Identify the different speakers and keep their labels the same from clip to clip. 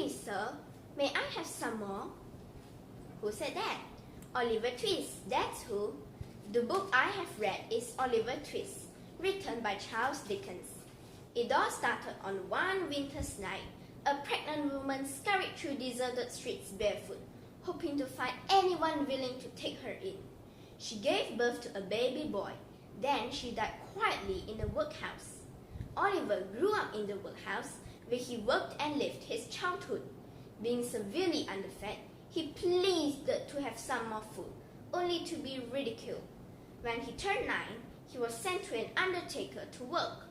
Speaker 1: me, sir. May I have some more? Who said that? Oliver Twist, that's who. The book I have read is Oliver Twist, written by Charles Dickens. It all started on one winter's night. A pregnant woman scurried through deserted streets barefoot, hoping to find anyone willing to take her in. She gave birth to a baby boy. Then she died quietly in the workhouse. Oliver grew up in the workhouse, where he worked and lived his childhood. Being severely underfed, he pleaded to have some more food, only to be ridiculed. When he turned 9, he was sent to an undertaker to work.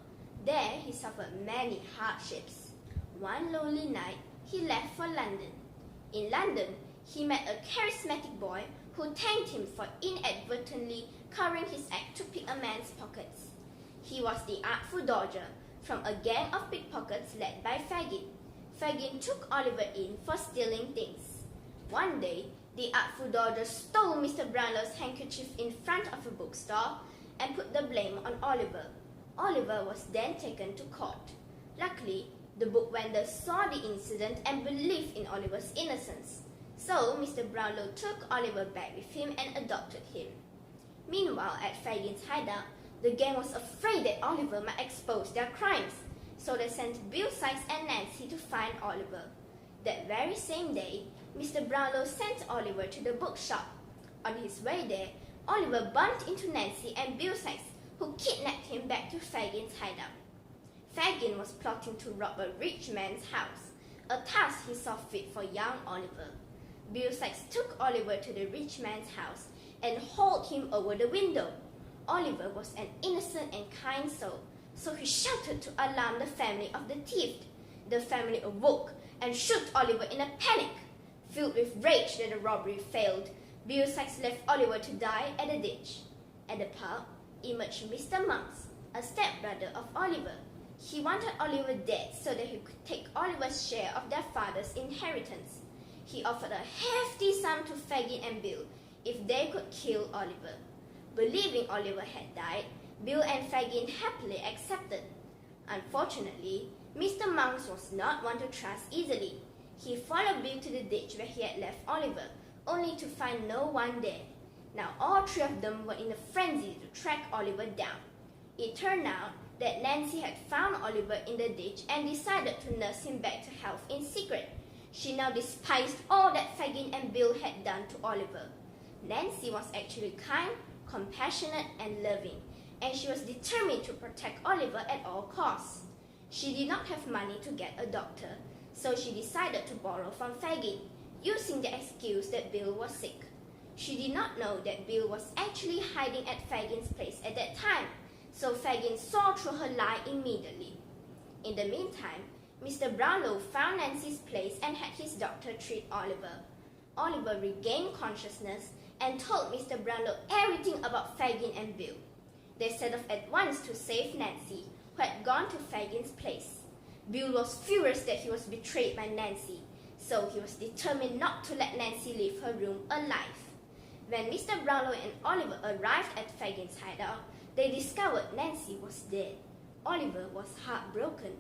Speaker 1: There he suffered many hardships. One lonely night, he left for London. In London, he met a charismatic boy who thanked him for inadvertently covering his act to pick a man's pockets. He was the artful dodger from a gang of pickpockets led by Fagin. Fagin took Oliver in for stealing things. One day, the artful dodger stole Mr. Brownlow's handkerchief in front of a bookstore and put the blame on Oliver. Oliver was then taken to court. Luckily, the bookvender saw the incident and believed in Oliver's innocence. So, Mr. Brownlow took Oliver back with him and adopted him. Meanwhile, at Fagin's hideout, the gang was afraid that Oliver might expose their crimes, so they sent Bill Sikes and Nancy to find Oliver. That very same day, Mr. Brownlow sent Oliver to the bookshop. On his way there, Oliver bumped into Nancy and Bill Sikes, who kidnapped him back to Fagin's hideout. Fagin was plotting to rob a rich man's house, a task he saw fit for young Oliver. Bill Sikes took Oliver to the rich man's house and hauled him over the window. Oliver was an innocent and kind soul, so he shouted to alarm the family of the thief. The family awoke and shook Oliver in a panic. Filled with rage that the robbery failed, Bill Sikes left Oliver to die at the ditch. At the pub emerged Mr. Monks, a stepbrother of Oliver. He wanted Oliver dead so that he could take Oliver's share of their father's inheritance. He offered a hefty sum to Fagin and Bill if they could kill Oliver. Believing Oliver had died, Bill and Fagin happily accepted. Unfortunately, Mr. Monks was not one to trust easily. He followed Bill to the ditch where he had left Oliver, only to find no one there. Now all three of them were in a frenzy to track Oliver down. It turned out that Nancy had found Oliver in the ditch and decided to nurse him back to health in secret. She now despised all that Fagin and Bill had done to Oliver. Nancy was actually kind, compassionate, and loving, and she was determined to protect Oliver at all costs. She did not have money to get a doctor, so she decided to borrow from Fagin, using the excuse that Bill was sick. She did not know that Bill was actually hiding at Fagin's place at that time, so Fagin saw through her lie immediately. In the meantime, Mr. Brownlow found Nancy's place and had his doctor treat Oliver. Oliver regained consciousness and told Mr. Brownlow everything about Fagin and Bill. They set off at once to save Nancy, who had gone to Fagin's place. Bill was furious that he was betrayed by Nancy, so he was determined not to let Nancy leave her room alive. When Mr. Brownlow and Oliver arrived at Fagin's hideout, they discovered Nancy was dead. Oliver was heartbroken.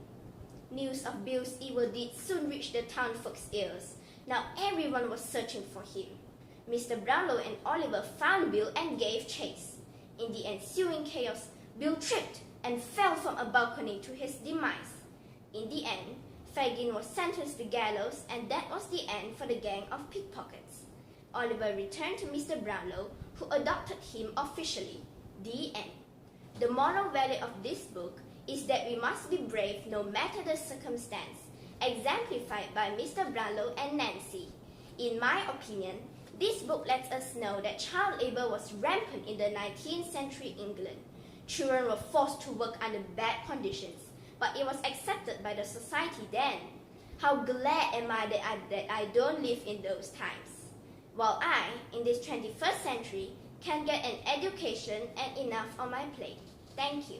Speaker 1: News of Bill's evil deeds soon reached the townfolk's ears. Now everyone was searching for him. Mr. Brownlow and Oliver found Bill and gave chase. In the ensuing chaos, Bill tripped and fell from a balcony to his demise. In the end, Fagin was sentenced to gallows, and that was the end for the gang of pickpockets. Oliver returned to Mr. Brownlow, who adopted him officially. The end. The moral value of this book is that we must be brave no matter the circumstance, exemplified by Mr. Brownlow and Nancy. In my opinion, this book lets us know that child labor was rampant in the 19th century England. Children were forced to work under bad conditions, but it was accepted by the society then. How glad am I that I don't live in those times. While I, in this 21st century, can get an education and enough on my plate. Thank you.